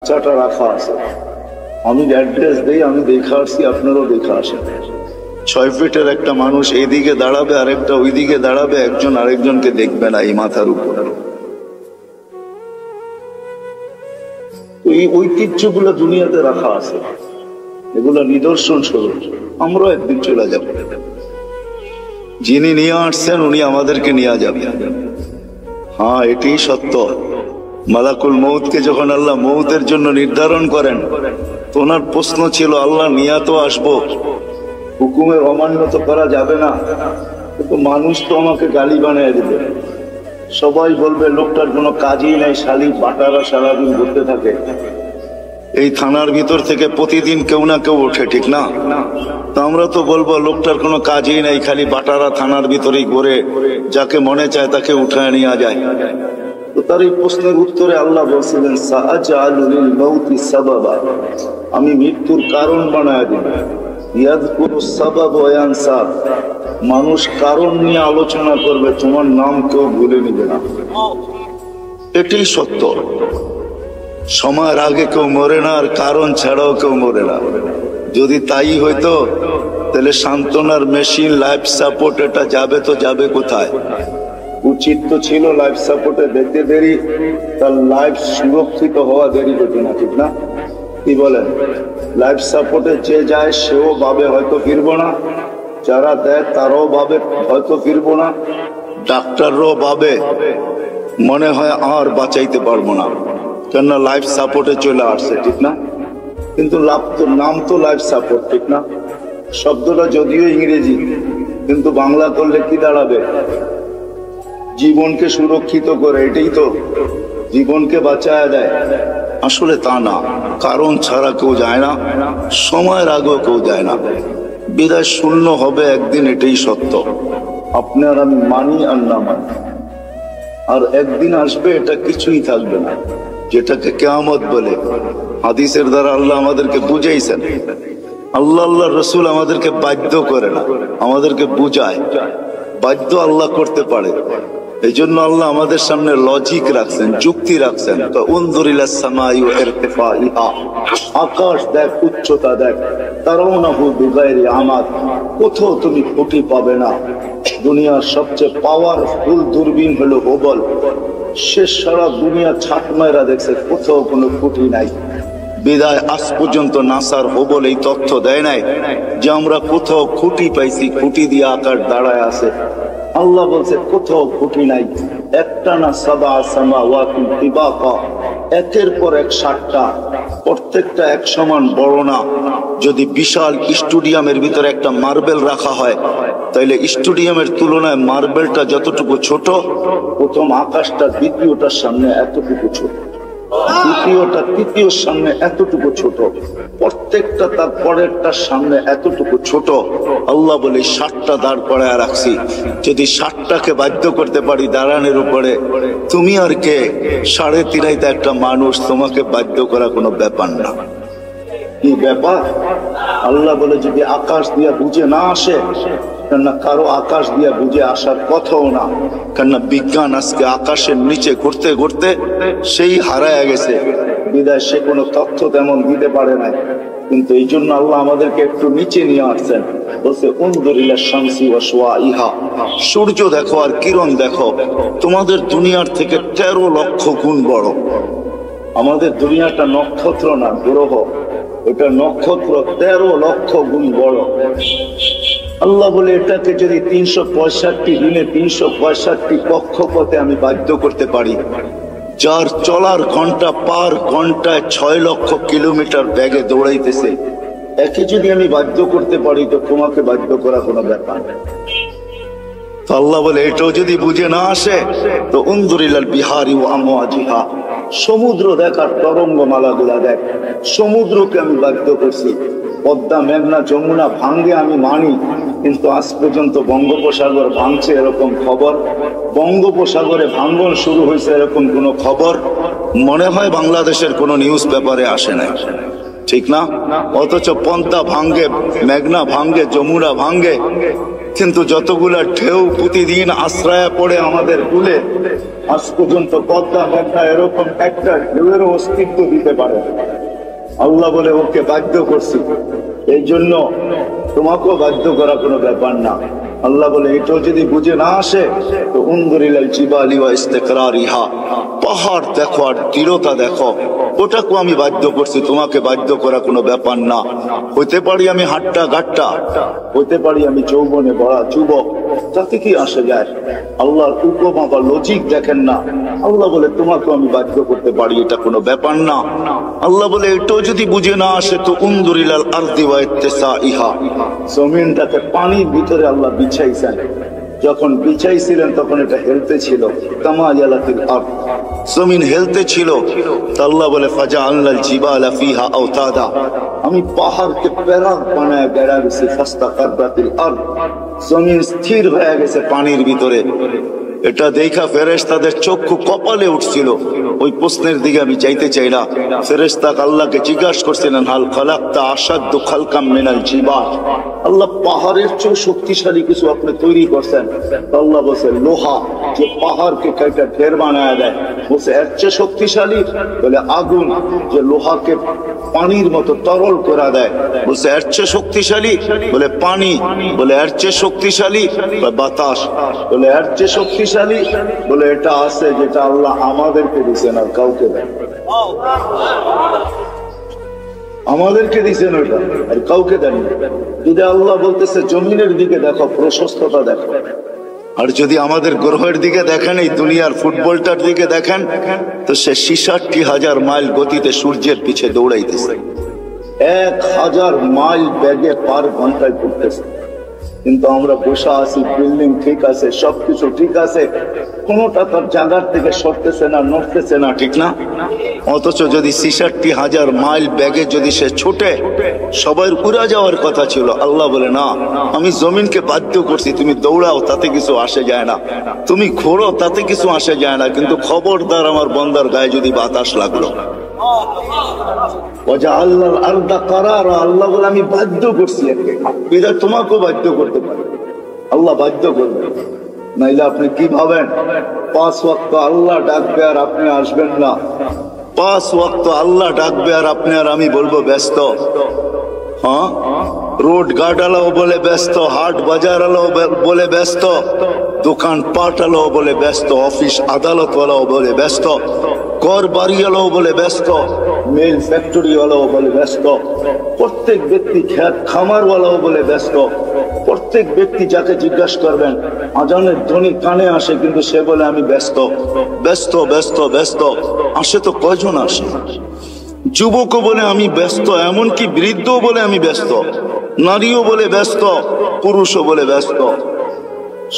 বাচ্চাটা রাখা আছে, আমি অ্যাড্রেস দেই, আমি দেখে আসছি, আপনারাও দেখে আসেন। 6 ফিটের একটা মানুষ এইদিকে দাঁড়াবে, আরেকটা ওইদিকে দাঁড়াবে, একজন আরেকজনকে দেখবে না এই মাথার উপর। এই ঐতিহ্যগুলো দুনিয়াতে রাখা আছে, এগুলো নিদর্শন স্বরূপ। আমরাও একদিন চলে যাব, যিনি নিয়ে আসছেন উনি আমাদেরকে নিয়ে যাবে। হ্যাঁ, এটি সত্য। মালাকুল মউতকে যখন আল্লাহ মউতের জন্য নির্ধারণ করেন, তো ওনার প্রশ্ন ছিল, আল্লাহ নিয়া তো আসবো, হুকুমের অমান্য তো করা যাবে না, কিন্তু মানুষ তো আমাকে গালি বানিয়ে দেবে, সবাই বলবে লোকটার কোনো কাজই নাই, শালি বাটারা সারাদিন ঘুরতে থাকে। এই থানার ভিতর থেকে প্রতিদিন কেউ না কেউ ওঠে, ঠিক না? তো আমরা তো বলবো লোকটার কোনো কাজই নাই, খালি বাটারা থানার ভিতরেই ঘুরে, যাকে মনে চায় তাকে উঠায় নিয়ে যায়। তো তার এই প্রশ্নের উত্তরে আল্লাহ বলছিলেন, সাআজআলু লিল মাউতি সাবাবা, আমি মৃত্যুর কারণ বানায় দিব। ইয়াযকুরুস সাবাব ওয়া ইয়ানসা, মানুষ কারণ নিয়ে আলোচনা করবে, তোমার নাম কেউ ভুলে নিবে না। এটাই সত্য। সময়ের আগে কেউ মরে না, আর কারণ ছাড়াও কেউ মরে না। যদি তাই হইতো তাহলে সান্ত্বনার মেশিন, লাইফ সাপোর্ট, এটা যাবে তো যাবে কোথায়? উচিত তো ছিল লাইফ সাপোর্টে দেখতে দেরি, তার লাইফ সুরক্ষিত হওয়া দেরি হতো না, ঠিক না? কি বলেন? লাইফ সাপোর্টে যে যায় সেও ভাবে হয়তো ফিরবো না, যারা দেয় তারাও ভাবে হয়তো ফিরবো না, ডাক্তাররাও ভাবে মনে হয় আর বাঁচাইতে পারবো না, কেননা লাইফ সাপোর্টে চলে আসছে, ঠিক না? কিন্তু নাম তো লাইফ সাপোর্ট, ঠিক না? শব্দটা যদিও ইংরেজি, কিন্তু বাংলা করলে কি দাঁড়াবে? জীবনকে সুরক্ষিত করে, এটাই তো, জীবনকে বাঁচায় দেয়। আসলে তা না, কারণ ছাড়া কেউ যায় না, সময়ের আগেও কেউ যায় না। বিদায় শূন্য হবে একদিন, এটাই সত্য। আপনার আমি মানি আর না মানি, আর একদিন আসবে, এটা কিছুই থাকবে না, যেটাকে কিয়ামত বলে। হাদিসের দ্বারা আল্লাহ আমাদেরকে বুঝাইছেন। আল্লাহ রসুল আমাদেরকে বাধ্য করে না, আমাদেরকে বুঝায়। বাধ্য আল্লাহ করতে পারে, এই জন্য আল্লাহ আমাদের সামনে লজিক রাখছেন, যুক্তি রাখছেন। তো উনজুরিলাস সামাই ওয়া ইরতিফাইহা, আকাশ দেখ, উচ্চতা দেখ। তারাউনাহু বিগাইরি আমাদ, কোথাও তুমি খুঁটি পাবে না। দুনিয়ার সবচেয়ে পাওয়ারফুল দূরবীন হলো হুবল, সে সারা দুনিয়া ছাট মাইরা দেখছে, কোথাও কোনো খুঁটি নাই। বিদায় আজ পর্যন্ত নাসার হুবল এই তথ্য দেয় নাই যে আমরা কোথাও খুঁটি পাইছি, খুঁটি দিয়ে আকাশ দাঁড়ায় আছে। আল্লাহ বলছে কোথাও খুঁটি নাই। একটা না সাবা সামাওয়াতুন তিবাকা, একের পর এক 7টা, প্রত্যেকটা এক সমান বড় না। যদি বিশাল স্টেডিয়ামের ভিতরে একটা মার্বেল রাখা হয়, তাইলে স্টেডিয়ামের তুলনায় মার্বেলটা যতটুকু ছোট, প্রথম আকাশটা দ্বিতীয়টার সামনে এতটুকু ছোট, দ্বিতীয়টা তৃতীয়র সামনে এতটুকু ছোট, প্রত্যেকটা তার পরেরটার সামনে এতটুকু ছোট। আল্লাহ বলে 7টা দাঁড় করায় রাখছি, যদি 7টাকে বাধ্য করতে পারি দাঁড়ানোর উপরে, তুমি আর কে? 3.5 একটা মানুষ, তোমাকে বাধ্য করা কোনো ব্যাপার না। কি ব্যাপার? আল্লাহ বলে যদি আকাশ দিয়া বুঝে না আসে, কেননা কারো আকাশ দিয়া বুঝে আসার কথাও না, কেননা বিজ্ঞান আজকে আকাশের নিচে ঘুরতে ঘুরতে সেই হারায় গেছে। বিদায় সে কোনো তথ্য তেমন দিতে পারে নাই, কিন্তু এই জন্য আল্লাহ আমাদেরকে একটু নিচে নিয়ে আসছেন। বলছে উনজুরিলা শামসি ওয়া শুআইহা, সূর্য দেখো আর কিরণ দেখো, তোমাদের দুনিয়ার থেকে 13 লক্ষ গুণ বড়। আমাদের দুনিয়াটা নক্ষত্র না, গ্রহ, এটা নক্ষত্র 13 লক্ষ গুণ বড়। আল্লাহ বলে এটাকে যদি 365 দিনে 365 কক্ষপথে আমি বাধ্য করতে পারি, যার চলার ঘন্টা পার ঘন্টায় 6 লক্ষ কিলোমিটার বেগে দৌড়াইতেছে, একে যদি আমি বাধ্য করতে পারি, তো তোমাকে বাধ্য করা কোনো ব্যাপার না। তো আল্লাহ বলে এটাও যদি বুঝে না আসে, তো উনজুরিলাল বিহারি ওয়া আমওয়াজিহা, সমুদ্র দেখার তরঙ্গমালা গুলা দেখ। সমুদ্রকে আমি বাধ্য করছি। পদ্মা, মেঘনা, যমুনা ভাঙ্গে আমি মানি, কিন্তু আজ পর্যন্ত বঙ্গোপসাগর ভাঙছে এরকম খবর, বঙ্গোপসাগরে ভাঙ্গন শুরু হয়েছে এরকম কোনো খবর মনে হয় বাংলাদেশের কোনো নিউজ পেপারে আসে না, ঠিক না? অথচ পদ্মা ভাঙ্গে, মেঘনা ভাঙ্গে, যমুনা ভাঙ্গে, কিন্তু যতগুলা ঢেউ প্রতিদিন আশ্রয় পড়ে আমাদের কুলে, আজ পর্যন্ত পদ্মা মেঘনা এরকম একটা ঢেউয়েরও অস্তিত্ব দিতে পারে। আল্লাহ বলে ওকে বাধ্য করছি, এই জন্য তোমাকেও বাধ্য করা কোনো ব্যাপার না। আল্লাহ বলে এটাও যদি বুঝে না আসে তো উনজুরিলাল জিবালি ওয়া ইস্তিকরারিহা, পাহাড় দেখো আর দৃঢ়তা দেখো, ওটাকেও আমি বাধ্য করছি, তোমাকে বাধ্য করা কোনো ব্যাপার না। হইতে পারি আমি হাট্টা গাট্টা, হইতে পারি আমি যৌবনে বড়া যুবক, তাতে কি আসে যায়? আল্লাহর উপমা বা লজিক দেখেন না। আল্লাহ বলে তোমাকেও আমি বাধ্য করতে পারি, এটা কোনো ব্যাপার না। আল্লাহ বলে এটাও যদি বুঝে না আসে তো উনজুরিলাল আরদি ওয়া ইত্তিসাইহা, জমিনটাকে পানির ভিতরে আল্লাহ বিছাইছেন, যখন বিছাইছিলেন তখন এটা হেলতে ছিল, কামা ইয়ালাতিল আরদ, জমিন হেলতে ছিল। আল্লাহ বলে ফাজআলনাল জিবালা ফিহা আওতাদা, আমি পাহাড়কে প্যারাক বানায় গেড়া গেছি, ফাস্তাকাররাতিল আরদ, জমিন স্থির হয়ে গেছে পানির ভিতরে। এটা দেখা ফেরেশতাদের চক্ষু কপালে উঠছিল। ওই প্রশ্নের দিকে আমি যাইতে চাই না। ফেরেশতা আল্লাহকে জিজ্ঞাসা করছিলেন, হাল খালাকতা আশাদ্দু খালকাম মিনাল জিবাল, আল্লাহ পাহাড়ের চেয়ে শক্তিশালী কিছু আপনি তৈরি করছেন? আল্লাহ বলছে লোহা, যে পাহাড়কে কাইটা ঢের বানায় দেয়, বলছে এর চেয়ে শক্তিশালী? বলে আগুন, যে লোহাকে পানির মতো তরল করে দেয়, বলছে এর চেয়ে শক্তিশালী? বলে পানি, বলে এর চেয়ে শক্তিশালী? বাতাস, বলে এর চেয়ে শক্তিশালী? বলে এটা আছে যেটা আল্লাহ আমাদেরকে দিচ্ছেন আর কাউকে দেয়, আমাদেরকে দিচ্ছেন ওটা আর কাউকে দেন। যদি আল্লাহ বলতেছে জমিনের দিকে দেখো, প্রশস্ততা দেখো, আর যদি আমাদের গ্রহের দিকে দেখেন, এই দুনিয়ার ফুটবলটার দিকে দেখেন, তো সে ৬৬,০০০ মাইল গতিতে সূর্যের পিছে দৌড়াইতেছে, ১,০০০ মাইল বেগে পার ঘন্টায় ঘুরতেছে। কিন্তু আমরা বসে আছি, বিল্ডিং ঠিক আছে, সবকিছু ঠিক আছে, কোনোটা তার জায়গার থেকে সরতেছে না, নড়তেছে না, ঠিক না? অথচ যদি ৬৬,০০০ মাইল ব্যাগে যদি সে ছুটে, সবাই উড়া যাওয়ার কথা ছিল। আল্লাহ বলে না, আমি জমিনকে বাধ্য করছি, তুমি দৌড়াও, তাতে কিছু আসে যায় না, তুমি ঘোরো, তাতে কিছু আসে যায় না, কিন্তু খবরদার আমার বন্দার গায়ে যদি বাতাস লাগলো। আল্লাহ বলে আমি বাধ্য করছি একে, এটা তোমাকেও বাধ্য করতে পারে। আল্লাহ বাধ্য করবে, নাইলে আপনি কি ভাবেন ৫ ওয়াক্ত আল্লাহ ডাকবে আর আপনি আসবেন না? ৫ ওয়াক্ত আল্লাহ ডাকবে আর আপনি আর আমি বলবো ব্যস্ত? হ্যাঁ, রোড গার্ডওয়ালাও বলে ব্যস্ত, হাট বাজার বলে ব্যস্ত, দোকান পাটওয়ালাও বলে ব্যস্ত, অফিস আদালতওয়ালাও বলে ব্যস্ত, ঘর বাড়িওয়ালাও বলে ব্যস্ত, মিল ফ্যাক্টরিওয়ালাও বলে ব্যস্ত, প্রত্যেক ব্যক্তি খেত খামারওয়ালাও বলে ব্যস্ত। প্রত্যেক ব্যক্তি যাকে জিজ্ঞাসা করবেন, আজানের ধ্বনি কানে আসে, কিন্তু সে বলে আমি ব্যস্ত, ব্যস্ত, ব্যস্ত, ব্যস্ত। আসে তো কয়জন আসে? যুবকও বলে আমি ব্যস্ত, এমনকি বৃদ্ধও বলে আমি ব্যস্ত, নারীও বলে ব্যস্ত, পুরুষও বলে ব্যস্ত,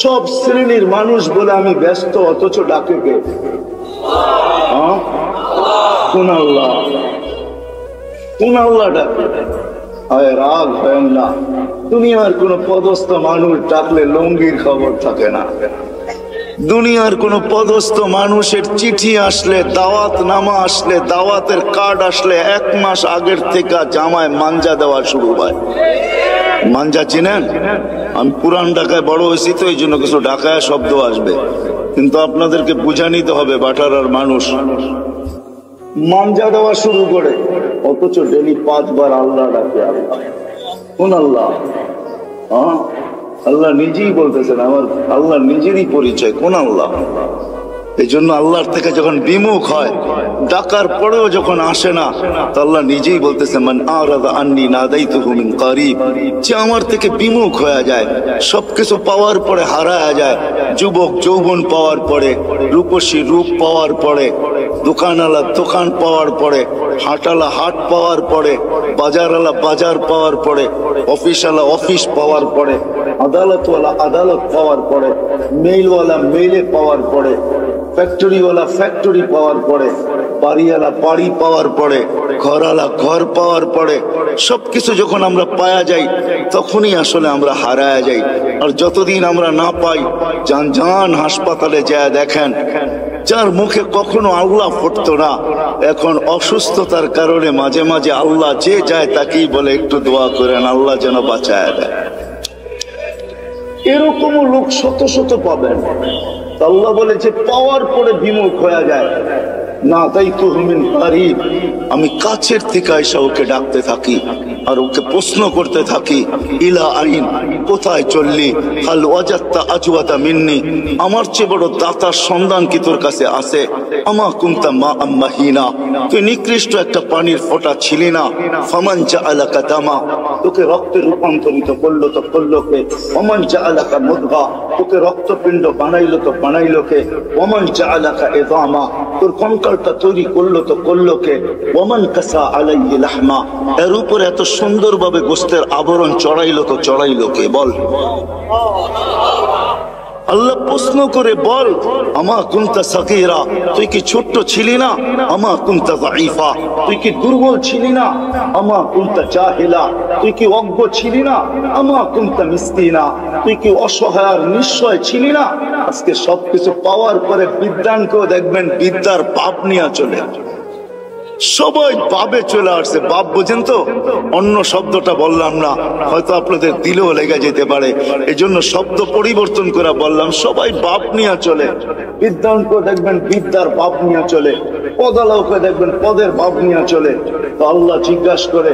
সব শ্রেণীর মানুষ বলে আমি ব্যস্ত। অথচ ডাকে কে? কোন আল্লাহ? কোন আল্লাহ ডাকে? রাগ হয় না, দুনিয়ার কোন পদস্থ মানুষ ডাকলে লঙ্গির খবর থাকে না। দুনিয়ার কোন পদস্থ মানুষের চিঠি আসলে, দাওয়াত নামা আসলে, দাওয়াতের কার্ড আসলে ১ মাস আগের থেকে জামায় মাঞ্জা দেওয়া শুরু হয়। মাঞ্জা চিনেন? আমি পুরান ঢাকায় বড় হয়েছি তো এই জন্য কিছু ঢাকায় শব্দ আসবে, কিন্তু আপনাদেরকে বুঝা নিতে হবে, বাটারার মানুষ মাঞ্জা দেওয়া শুরু করে, অথচ ডেলি ৫ বার আল্লাহ ডাকে। আল্লাহ কোন আল্লাহ? আল্লাহ নিজেই বলতেছেন, আমার আল্লাহ নিজেরই পরিচয়। কোন আল্লাহ? এই জন্য আল্লাহর থেকে যখন বিমুখ হয়, ডাকার পরেও যখন আসে না, তো আল্লাহ নিজেই বলতেছে মান আরাদা আন্নি নাদাইতুহু মিন কারিব, যে আমার থেকে বিমুখ হয়ে যায়, সবকিছু পাওয়ার পরে হারায় যায়, যুবক যৌবন পাওয়ার পরে, রূপসী রূপ পাওয়ার পরে, দোকানওয়ালা দোকান পাওয়ার পরে, হাটওয়ালা হাট পাওয়ার পরে, বাজারওয়ালা বাজার পাওয়ার পরে, অফিসওয়ালা অফিস পাওয়ার পরে, আদালতওয়ালা আদালত পাওয়ার পরে, মেইলওয়ালা মেইলে পাওয়ার পরে, ফ্যাক্টরিওয়ালা ফ্যাক্টরি পাওয়ার পরে, বাড়িওয়ালা বাড়ি পাওয়ার পরে, ঘরওয়ালা ঘর পাওয়ার পরে, সবকিছু যখন আমরা পাওয়া যাই, তখনই আসলে আমরা হারায় যাই। আর যতদিন আমরা না পাই, যান হাসপাতালে যায় দেখেন, যার মুখে কখনো আল্লাহ ফুটতো না, এখন অসুস্থতার কারণে মাঝে মাঝে আল্লাহ যে যায় তাকেই বলে একটু দোয়া করেন, আল্লাহ যেন বাঁচায় দেয়। এরকমও লোক শত শত পাবেন। আল্লাহ বলে যে পাওয়ার পরে বিমুখ হয়ে যায় না, তাই তো মিন কারিব, আমি কাছের থেকে এসে ওকে ডাকতে থাকি আর ওকে প্রশ্ন করতে থাকি, ইলা আইন, কোথায় চললি, হাল ওয়াজাত্তা আজওয়াতা মিন্নি, আমার চেয়ে বড় দাতার সন্ধান কি তোর কাছে আছে, আমা কুনতা মা আম্মাহিনা, তুই নিকৃষ্ট একটা পানির ফোঁটা ছিলি না, ফামান জাআলাকা দামা, তোকে রক্তে রূপান্তরিত করলো তো করলো কে, ওমান জাআলাকা মুদগা, তোকে রক্তপিণ্ড বানাইলো তো বানাইলো কে, ওমান জাআলাকা ইযামা, তোর কঙ্কালটা তৈরি করলো তো করলো কে, ওমান কাসা আলাইহি লাহমা, এর উপর এত সুন্দরভাবে গোস্তের আবরণ চড়াইলো তো চড়াইলো কে, বল। আল্লাহ প্রশ্ন করে বল, আমা কুনতা সাগীরা, তুই কি ছোট্ট ছিলি না, আমা কুনতা যায়ীফা, তুই কি দুর্বল ছিলি না, আমা কুনতা জাহিলা, তুই কি অজ্ঞ ছিলি না, আমা কুনতা মিসকিনা, তুই কি অসহায় আর নিঃস্বয় ছিলি না। আজকে সবকিছু পাওয়ার পরে বিদ্যানকেও দেখবেন বিদ্যার পাপ নিয়ে চলে, সবাই পাবে চলে আসছে। পাপ বোঝেন তো, অন্য শব্দটা বললাম না, হয়তো আপনাদের দিলেও লেগে যেতে পারে, এই জন্য শব্দ পরিবর্তন করে বললাম। সবাই বাপ নিয়ে চলে, বিদ্যাঙ্ক দেখবেন বিদ্যার বাপ নিয়ে চলে, পদালকে দেখবেন পদের বাপ নিয়ে চলে। তো আল্লাহ জিজ্ঞাসা করে,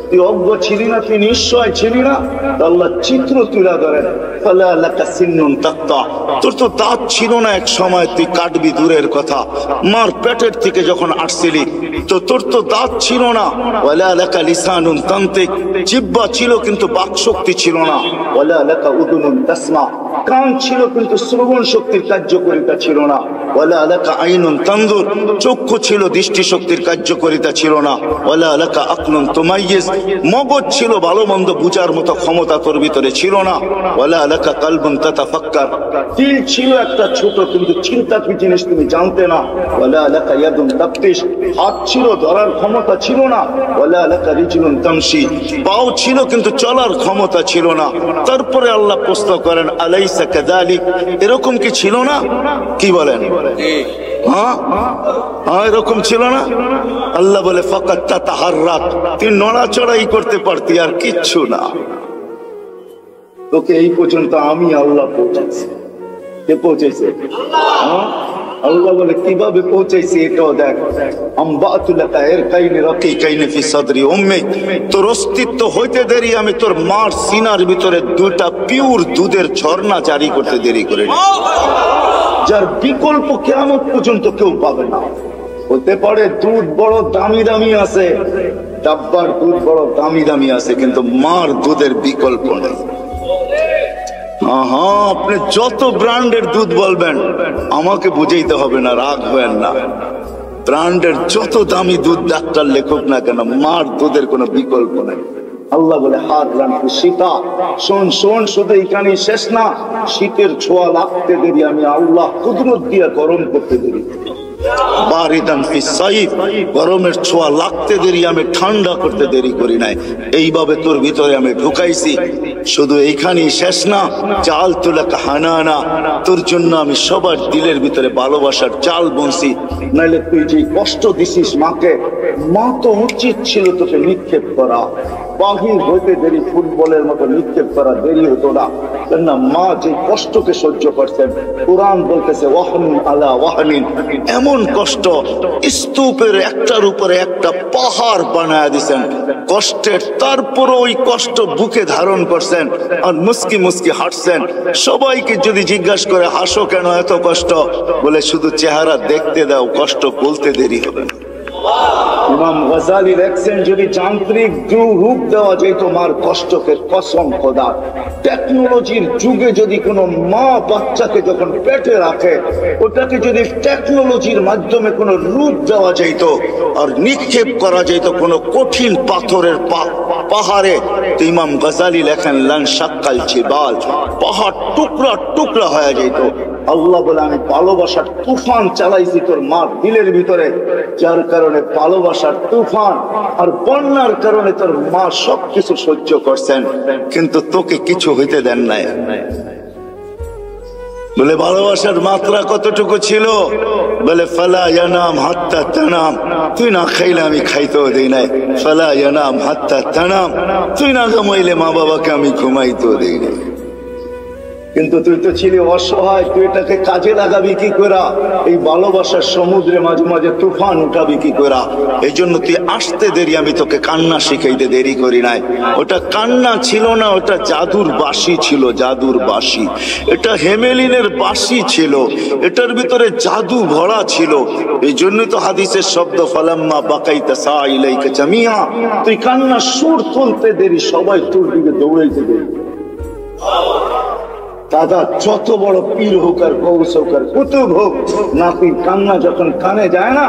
তুই অজ্ঞ ছিলি না, তুই নিশ্চয় ছিলি না? আল্লাহ চিত্র তুলে ধরেন, তোর তো দাঁত ছিল না এক সময়, তুই কাটবি দূরের কথা, মার পেটের থেকে যখন আসছিলি তো তোর তো দাঁত ছিল না, ওয়ালা লাকা লিসানুন তানতিক, জিহ্বা ছিল কিন্তু বাক শক্তি ছিল না, ওয়ালা লাকা উদুনুন তাসমা, কান ছিল কিন্তু শ্রবণ শক্তির কার্যকারিতা ছিল না, ওয়ালা লাকা আইনুন তানজুর, চক্ষু ছিল দৃষ্টি শক্তির কার্যকারিতা ছিল না, ওয়ালা লাকা আকলুন তুমাইয়িজ, মগজ ছিল ভালো মন্দ বুঝার মতো ক্ষমতা তোর ভিতরে ছিল না, ওয়ালা লাকা কালবুন তাতাফাক্কার, দিল ছিল একটা ছোট কিন্তু চিন্তা কি জিনিস তুমি জানতে না, ওয়ালা লাকা ইয়াদুন তাবতিশ, হাত ছিল ধরার ক্ষমতা ছিল না, ওয়ালা লাকা রিজলুন তামশি, পাও ছিল কিন্তু চলার ক্ষমতা ছিল না। তারপরে আল্লাহ প্রশ্ন করেন, আলাইসা কাযালিক, এরকম কি ছিল না? কি বলেন? হ্যাঁ হ্যাঁ, এরকম ছিল না? আল্লাহ বলে ফাকাত তাতাহাররাক, তুই নড়াচড়াই করতে পারতি আর কিচ্ছু না। তোকে এই পর্যন্ত আমি আল্লাহ পৌঁছেছি। কে পৌঁছেছে? আল্লাহ বলে কিভাবে পৌঁছাইছি এটাও দেখ। তোর অস্তিত্ব হইতে দেরি আমি তোর মার সিনার ভিতরে দুইটা পিওর দুধের ঝর্ণা জারি করতে দেরি করে, যার বিকল্প কিয়ামত পর্যন্ত কেউ পাবে না। হতে পারে দুধ বড় দামি দামি আছে, ডাব্বার দুধ বড় দামি দামি আছে, কিন্তু মার দুধের বিকল্প নেই। হ্যাঁ, আপনি যত ব্র্যান্ডের দুধ বলবেন আমাকে বুঝাইতে হবে না, রাগ হবেন না। ব্র্যান্ডের যত দামি দুধ ডাক্তার লেখক না কেন, মার দুধের কোনো বিকল্প নেই। আল্লাহ বলে হাত রাখি শীতা, শোন শোন, শুধু এখানেই শেষ না, শীতের ছোঁয়া লাগতে দেরি আমি আল্লাহ কুদরত দিয়ে গরম করতে দেরি, গরমের ছোঁয়া লাগতে দেরি আমি ঠান্ডা করতে দেরি করি নাই। এইভাবে তোর ভিতরে আমি ঢুকাইছি। শুধু এইখানেই শেষ না, চাল তুলাকা হানানা, তোর জন্য আমি সবার দিলের ভিতরে ভালোবাসার চাল বুনছি। নাইলে তুই যে কষ্ট দিছিস মাকে, মা তো উচিত ছিল তোকে নিক্ষেপ করা, বাহির হইতে দেরি ফুটবলের মতো নিক্ষেপ করা দেরি হতো না, কেননা মা যে কষ্টকে সহ্য করছেন। কোরআন বলতেছে ওয়াহনিন আলা ওয়াহনিন, এমন কষ্ট স্তূপের একটার উপরে একটা পাহাড় বানায় দিছেন কষ্টের, তারপর ওই কষ্ট বুকে ধারণ করছেন আর মুস্কি মুস্কি হাঁটছেন। সবাইকে যদি জিজ্ঞাসা করে হাসো কেন এত কষ্ট, বলে শুধু চেহারা দেখতে দাও, কষ্ট বলতে দেরি হবে না। ইমাম গাজালি লেখছেন, যদি যান্ত্রিক রূপ দেওয়া যেত মার কষ্টকে, কসম খোদা, টেকনোলজির যুগে যদি কোনো মা বাচ্চাকে যখন পেটে রাখে ওটাকে যদি টেকনোলজির মাধ্যমে কোনো রূপ দেওয়া যেত আর নিক্ষেপ করা যেত কোনো কঠিন পাথরের পাহাড়ে, তো ইমাম গাজালি লেখেন লান শাক্কাল জিবাল, পাহাড় টুকরা টুকরা হয়ে যেত। আল্লাহ বলে আমি ভালোবাসার তুফান চালাইছি তোর মার দিলের ভিতরে, যার কারণে ভালোবাসার তুফান আর বন্যার কারণে তোর মা সবকিছু সহ্য করছেন, কিন্তু তোকে কিছু হইতে দেন নাই। বলে ভালোবাসার মাত্রা কতটুকু ছিল? বলে ফালা ইয়ানাম হাত্তা তানাম, তুই না খাইলে আমি খাইতেও দেই নাই। ফালা ইয়ানাম হাত্তা তানাম, তুই না ঘুমাইলে মা বাবাকে আমি ঘুমাইতেও দেই নাই। কিন্তু তুই তো ছিলি অসহায়, তুই এটাকে কাজে লাগাবি কি করে? এই ভালোবাসার সমুদ্রে মাঝে মাঝে তুফান উঠাবি কি করে? এই জন্য তুই আসতে দেরি, আমি তোকে কান্না শিখাইতে দেরি করি নাই। ওটা কান্না ছিল না, ওটা জাদুর বাঁশি ছিল, জাদুর বাঁশি। এটা হেমেলিনের বাঁশি ছিল, এটার ভিতরে জাদু ভরা ছিল। এই জন্যই তো হাদিসের শব্দ ফালাম্মা বাকাইতা সা ইলাইকা জামিয়া, তুই কান্নার সুর তুলতে দেরি, সবাই তোর দিকে দৌড়াইতে দেরি। দাদা যত বড় পীর হোক আর গৌস হোক আর কুতুব হোক, নাতির কান্না যখন কানে যায় না,